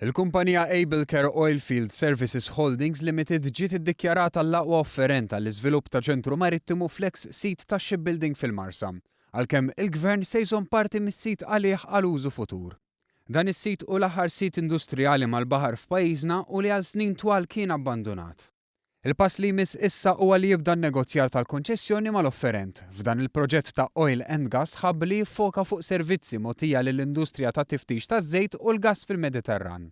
Il-kumpanija AbleCare Oilfield Services Holdings Limited ġiet iddikjarata l-aqwa offerenta l-iżvilupp ta' ċentru marittimu flex sit ta' shipbuilding fil-Marsa, għalkemm il-Gvern se jżomm parti mis-sit għalih għal użu futur. Dan is-sit u l-aħħar sit industrijali mal-baħar f'pajjiżna u li għal snin twal kien abbandonat. Il-pass li jmiss issa huwa li jibda n-negozjar tal-konċessjoni mal-offerent f'dan il-proġett ta' Oil and Gas Hub li jiffoka fuq servizzi mogħtija lill-industrija ta' tiftix taż-żejt u l-gass fil-Mediterran.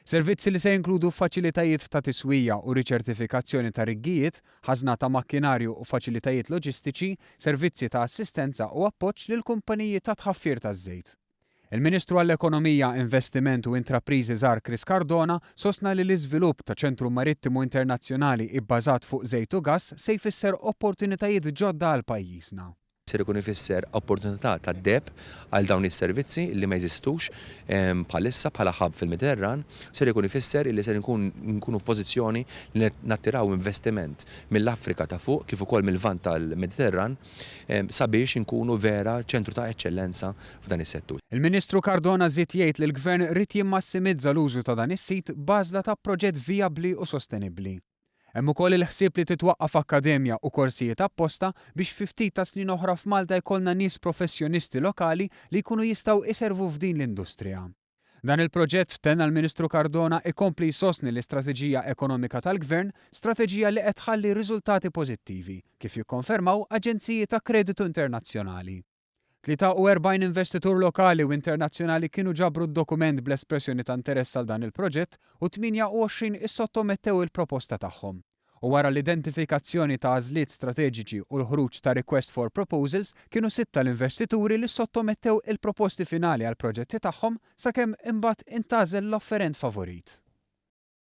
Servizzi li se jinkludu faċilitajiet ta' tiswija u riċertifikazzjoni ta' riggijiet, ħażna ta' makkinarju u faċilitajiet loġistiċi, servizzi ta' assistenza u appoġġ lil kumpaniji ta' tħaffir taż-żejt. Il-Ministru għall-Ekonomija, Investiment u Intrapriżi żgħar Chris Cardona sostna li l-iżvilupp ta' ċentru marittimu internazzjonali ibbażat fuq żejt u gass se jfisser opportunitajiet ġodda għal pajjiżna. Ser ikun ifisser opportunità ta' deb għal dawn is-servizzi li ma jeżistux bħalissa bħala hub fil-Mediterran, ser ikun ifisser li ser nkunu f'pożizzjoni li nattiraw investiment mill-Afrika ta' fuq kif ukoll mill-Lvant tal-Mediterran sabiex inkunu vera ċentru ta' eċċellenza f'dan is-settur. Il-Ministru Cardona żied jgħid li l-Gvern rid jimmassimizza l-użu ta' dan is-sit b'għażla ta' proġett vijabbli u sostenibbli. Hemm ukoll il-ħsieb li titwaqqaf akkademja u korsijiet apposta biex fi ftit ta' snin oħra f'Malta jkollna nies professjonisti lokali li jkunu jistgħu iservu f'din l-industrija. Dan il-proġett tenna l-Ministru Cardona ikompli jsostni l-istrateġija ekonomika tal-Gvern, strateġija li qed tħalli riżultati pożittivi, kif jikkonfermaw aġenziji ta' kreditu internazzjonali. 43 investitur lokali u internazzjonali kienu ġabru d-dokument bl-espressjoni ta' interess għal dan il-proġett u 28 issottomettew il-proposta tagħhom. U wara l-identifikazzjoni ta' għażliet strateġiċi u l-ħruġ ta' request for proposals kienu 6 l-investituri li sottomettew il-proposti finali għal proġetti tagħhom sakemm imbagħad intażel l-offerent favorit.